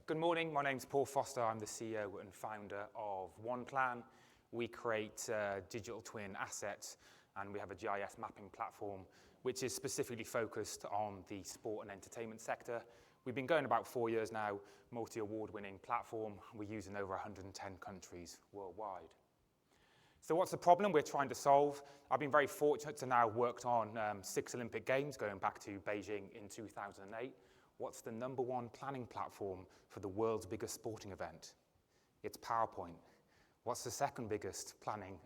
Good morning, my name's Paul Foster. I'm the CEO and founder of OnePlan. We create digital twin assets and we have a GIS mapping platform which is specifically focused on the sport and entertainment sector. We've been going about 4 years now, multi-award winning platform. We're used in over 110 countries worldwide. So what's the problem we're trying to solve? I've been very fortunate to now worked on 6 Olympic Games going back to Beijing in 2008. What's the #1 planning platform for the world's biggest sporting event? It's PowerPoint. What's the second biggest planning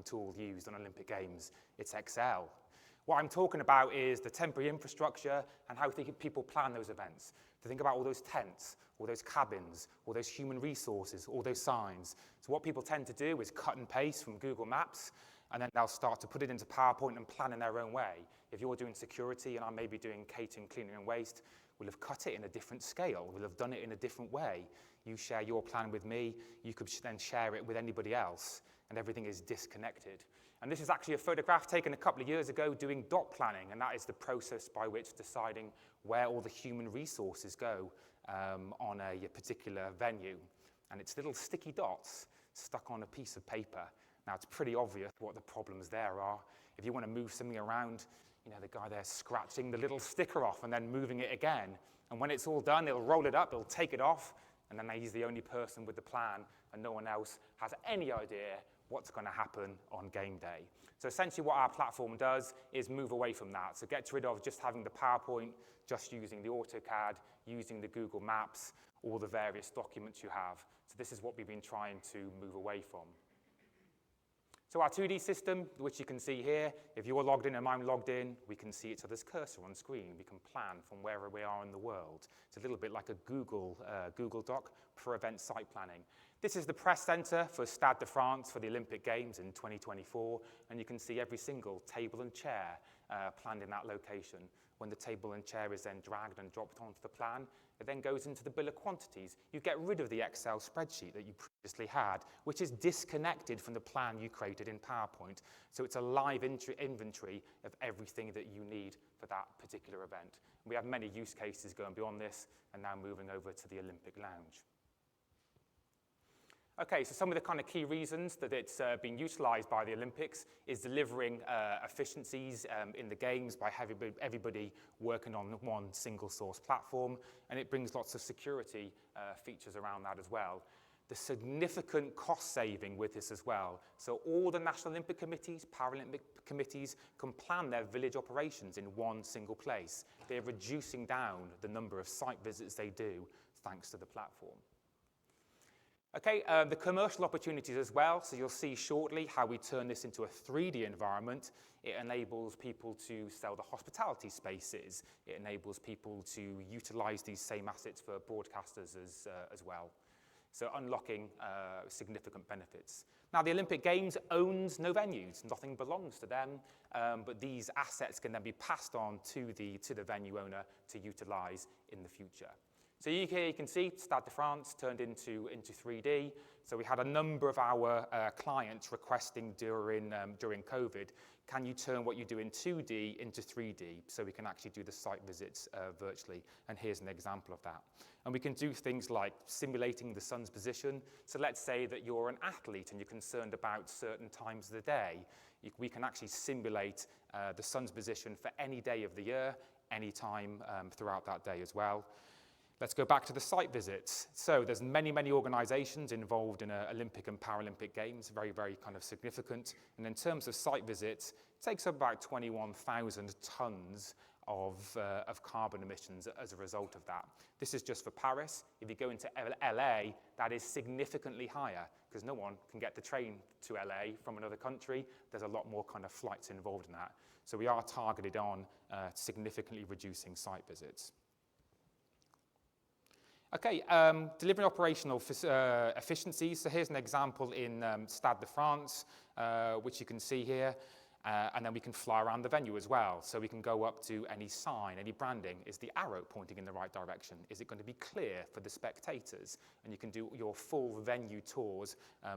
tool used on Olympic Games? It's Excel. What I'm talking about is the temporary infrastructure and how people plan those events. To think about all those tents, all those cabins, all those human resources, all those signs. So what people tend to do is cut and paste from Google Maps, and then they'll start to put it into PowerPoint and plan in their own way. If you're doing security and I may be doing catering, cleaning and waste, we'll have cut it in a different scale. We'll have done it in a different way. You share your plan with me, you could then share it with anybody else, and everything is disconnected. And this is actually a photograph taken a couple of years ago doing dot planning, and that is the process by which deciding where all the human resources go on a particular venue. And it's little sticky dots stuck on a piece of paper. Now, it's pretty obvious what the problems there are. If you want to move something around, you know, the guy there scratching the little sticker off and then moving it again. And when it's all done, they'll roll it up, they'll take it off, and then he's the only person with the plan, and no one else has any idea what's going to happen on game day. So essentially what our platform does is move away from that. So gets rid of just having the PowerPoint, just using the AutoCAD, using the Google Maps, all the various documents you have. So this is what we've been trying to move away from. So our 2D system, which you can see here, if you're logged in and I'm logged in, we can see each other's cursor on screen. We can plan from wherever we are in the world. It's a little bit like a Google Doc for event site planning. This is the press center for Stade de France for the Olympic Games in 2024, and you can see every single table and chair planned in that location. When the table and chair is then dragged and dropped onto the plan, it then goes into the bill of quantities. You get rid of the Excel spreadsheet that you previously had, which is disconnected from the plan you created in PowerPoint. So it's a live inventory of everything that you need for that particular event. We have many use cases going beyond this, and now moving over to the Olympic Lounge. Okay, so some of the kind of key reasons that it's been utilized by the Olympics is delivering efficiencies in the games by having everybody working on one single source platform, and it brings lots of security features around that as well. The significant cost saving with this as well. So all the National Olympic Committees, Paralympic Committees can plan their village operations in one single place. They're reducing down the number of site visits they do thanks to the platform. Okay, the commercial opportunities as well. So you'll see shortly how we turn this into a 3D environment. It enables people to sell the hospitality spaces. It enables people to utilize these same assets for broadcasters as well. So unlocking significant benefits. Now, the Olympic Games owns no venues. Nothing belongs to them, but these assets can then be passed on to the venue owner to utilize in the future. So here you can see Stade de France turned into 3D. So we had a number of our clients requesting during COVID, can you turn what you do in 2D into 3D so we can actually do the site visits virtually? And here's an example of that. And we can do things like simulating the sun's position. So let's say that you're an athlete and you're concerned about certain times of the day. We can actually simulate the sun's position for any day of the year, any time throughout that day as well. Let's go back to the site visits. So there's many organizations involved in Olympic and Paralympic Games, very kind of significant. And in terms of site visits, it takes up about 21,000 tons of carbon emissions as a result of that. This is just for Paris. If you go into LA, that is significantly higher because no one can get the train to LA from another country. There's a lot more kind of flights involved in that. So we are targeted on significantly reducing site visits. Okay, delivering operational efficiencies. So here's an example in Stade de France, which you can see here. And then we can fly around the venue as well. So we can go up to any sign, any branding. Is the arrow pointing in the right direction? Is it going to be clear for the spectators? And you can do your full venue tours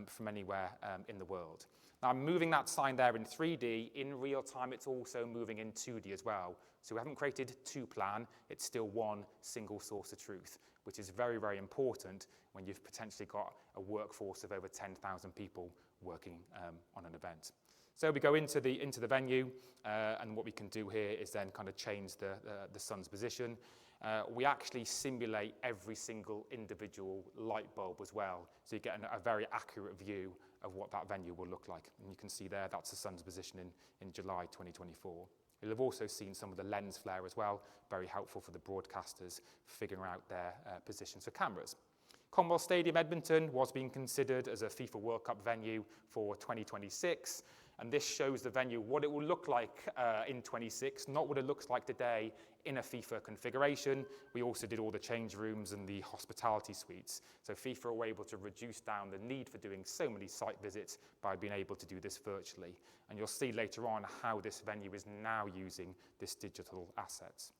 from anywhere in the world. Now I'm moving that sign there in 3D. In real time, it's also moving in 2D as well. So we haven't created two plan, it's still one single source of truth, which is very, very important when you've potentially got a workforce of over 10,000 people working on an event. So we go into the venue, and what we can do here is then kind of change the sun's position. We actually simulate every single individual light bulb as well, so you get a very accurate view of what that venue will look like. And you can see there, that's the sun's position in July 2024. You'll have also seen some of the lens flare as well, very helpful for the broadcasters figuring out their positions for cameras. Commonwealth Stadium, Edmonton, was being considered as a FIFA World Cup venue for 2026. And this shows the venue, what it will look like in 26, not what it looks like today in a FIFA configuration. We also did all the change rooms and the hospitality suites. So FIFA were able to reduce down the need for doing so many site visits by being able to do this virtually. And you'll see later on how this venue is now using this digital assets.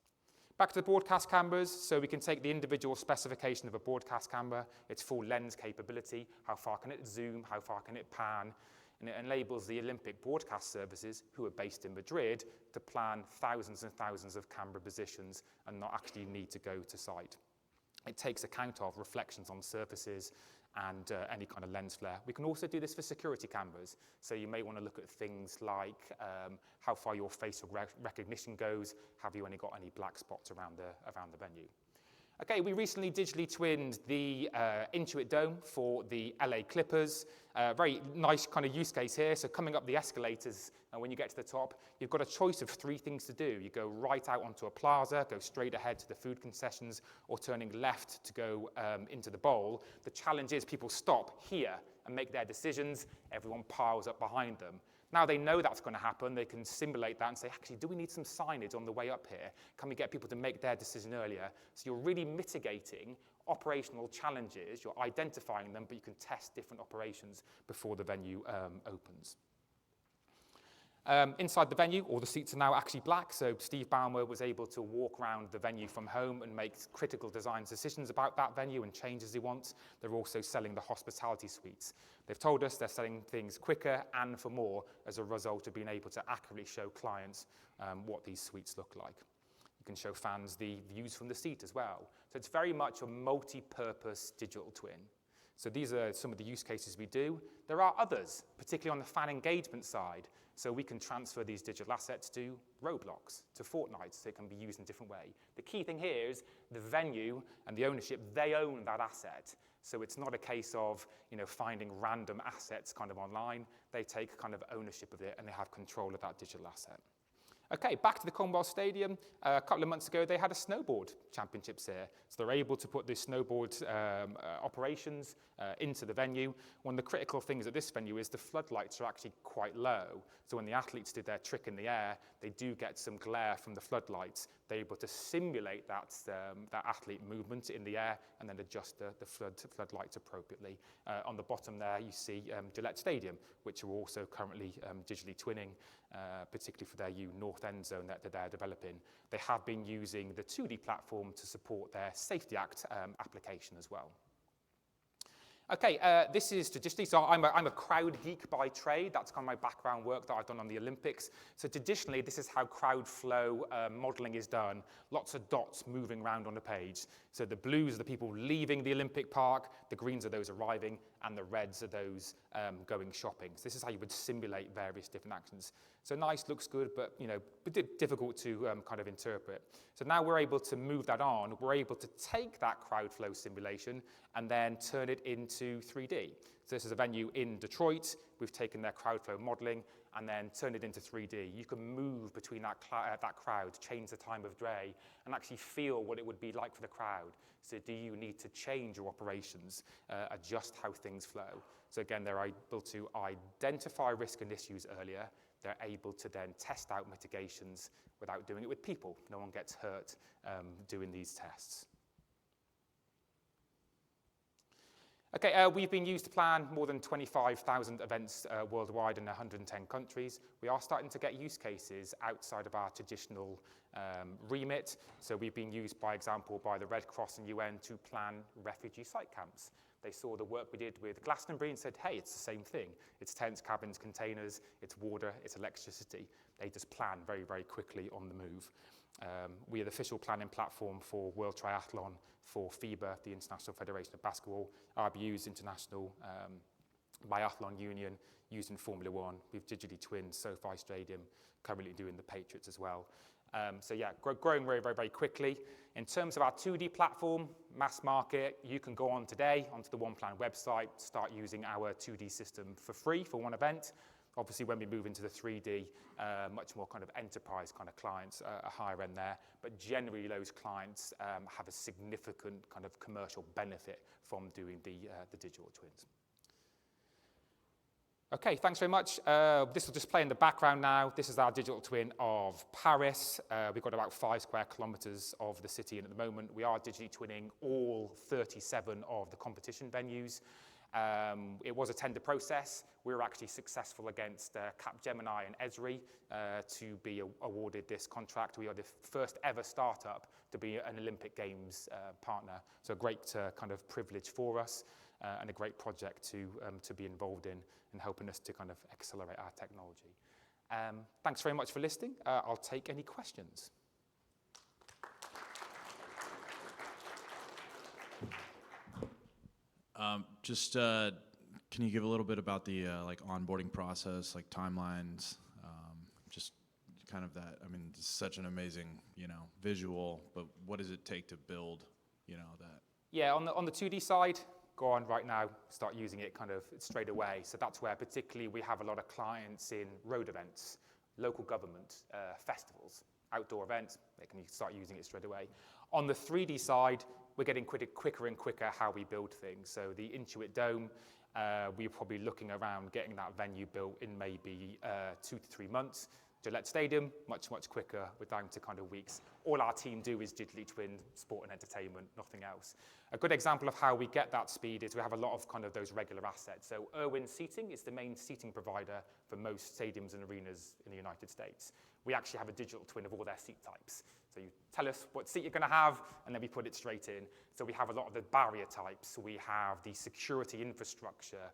Back to the broadcast cameras, so we can take the individual specification of a broadcast camera, its full lens capability, how far can it zoom, how far can it pan, and it enables the Olympic broadcast services, who are based in Madrid, to plan thousands and thousands of camera positions and not actually need to go to site. It takes account of reflections on surfaces and any kind of lens flare. We can also do this for security cameras. So you may want to look at things like how far your facial recognition goes, have you only got any black spots around the venue. Okay, we recently digitally twinned the Intuit Dome for the LA Clippers. Very nice kind of use case here. So coming up the escalators, and when you get to the top, you've got a choice of three things to do. You go right out onto a plaza, go straight ahead to the food concessions, or turning left to go into the bowl. The challenge is people stop here and make their decisions. Everyone piles up behind them. Now they know that's going to happen. They can simulate that and say, actually, do we need some signage on the way up here? Can we get people to make their decision earlier? So you're really mitigating operational challenges. You're identifying them, but you can test different operations before the venue opens. Inside the venue, all the seats are now actually black, so Steve Baumer was able to walk around the venue from home and make critical design decisions about that venue and changes he wants. They're also selling the hospitality suites. They've told us they're selling things quicker and for more as a result of being able to accurately show clients what these suites look like. You can show fans the views from the seat as well. So it's very much a multi-purpose digital twin. So these are some of the use cases we do. There are others, particularly on the fan engagement side. So we can transfer these digital assets to Roblox, to Fortnite, so it can be used in a different way. The key thing here is the venue and the ownership, they own that asset. So it's not a case of finding random assets kind of online. They take kind of ownership of it and they have control of that digital asset. Okay, back to the Commonwealth Stadium. A couple of months ago, they had a snowboard championships here. So they're able to put the snowboard operations into the venue. One of the critical things at this venue is the floodlights are actually quite low. So when the athletes did their trick in the air, they do get some glare from the floodlights. They're able to simulate that athlete movement in the air and then adjust the floodlights appropriately. On the bottom there, you see Gillette Stadium, which are also currently digitally twinning, particularly for their North End zone that they're developing. They have been using the 2D platform to support their Safety Act application as well. Okay, this is traditionally, so I'm a crowd geek by trade. That's kind of my background work that I've done on the Olympics. So traditionally, this is how crowd flow modeling is done. Lots of dots moving around on the page. So the blues are the people leaving the Olympic Park, the greens are those arriving, and the reds are those going shopping. So this is how you would simulate various different actions. So nice, looks good, but difficult to kind of interpret. So now we're able to move that on. We're able to take that crowd flow simulation and then turn it into 3D. So this is a venue in Detroit. We've taken their crowd flow modeling and then turned it into 3D. You can move between that crowd, change the time of day, and actually feel what it would be like for the crowd. So do you need to change your operations, adjust how things flow? So again, they're able to identify risk and issues earlier. They're able to then test out mitigations without doing it with people. No one gets hurt doing these tests. Okay, we've been used to plan more than 25,000 events worldwide in 110 countries. We are starting to get use cases outside of our traditional remit. So we've been used, by example, by the Red Cross and UN to plan refugee site camps. They saw the work we did with Glastonbury and said, hey, it's the same thing. It's tents, cabins, containers, it's water, it's electricity. They just plan very, very quickly on the move. We are the official planning platform for World Triathlon, for FIBA, the International Federation of Basketball, RBU's International Biathlon Union, used in Formula One. We've digitally twinned SoFi Stadium, currently doing the Patriots as well. So yeah, growing very, very, very quickly. In terms of our 2D platform, mass market, you can go on today onto the OnePlan website, start using our 2D system for free for one event. Obviously, when we move into the 3D, much more kind of enterprise kind of clients, a higher end there. But generally, those clients have a significant kind of commercial benefit from doing the digital twins. Okay, thanks very much. This will just play in the background now. This is our digital twin of Paris. We've got about 5 square kilometers of the city, and at the moment, we are digitally twinning all 37 of the competition venues. It was a tender process. We were actually successful against Capgemini and Esri to be awarded this contract. We are the first ever startup to be an Olympic Games partner. So a great kind of privilege for us and a great project to be involved in and helping us to kind of accelerate our technology. Thanks very much for listening. I'll take any questions. Can you give a little bit about the like onboarding process, like timelines, just kind of that? I mean, it's such an amazing, visual, but what does it take to build, that? Yeah, on the 2D side, go on right now, start using it kind of straight away. So that's where particularly we have a lot of clients in road events, local government, festivals, outdoor events. They can start using it straight away. On the 3D side, we're getting quicker and quicker how we build things. So the Intuit Dome, we're probably looking around getting that venue built in maybe 2 to 3 months. Gillette Stadium, much, much quicker. We're down to kind of weeks. All our team do is digitally twin sport and entertainment, nothing else. A good example of how we get that speed is we have a lot of kind of those regular assets. So Irwin Seating is the main seating provider for most stadiums and arenas in the United States. We actually have a digital twin of all their seat types. So you tell us what seat you're going to have, and then we put it straight in. So we have a lot of the barrier types. We have the security infrastructure,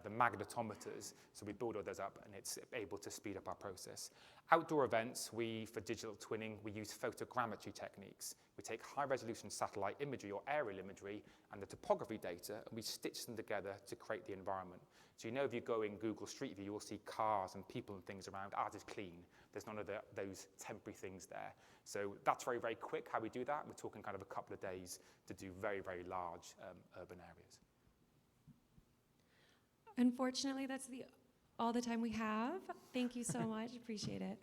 the magnetometers. So we build all those up, and it's able to speed up our process. Outdoor events, for digital twinning, we use photogrammetry techniques. We take high-resolution satellite imagery or aerial imagery and the topography data, and we stitch them together to create the environment. So if you go in Google Street View, you'll see cars and people and things around. Ours is clean. There's none of those temporary things there. So that's very, very quick how we do that. We're talking kind of a couple of days to do very, very large urban areas. Unfortunately, that's all the time we have. Thank you so much. Appreciate it.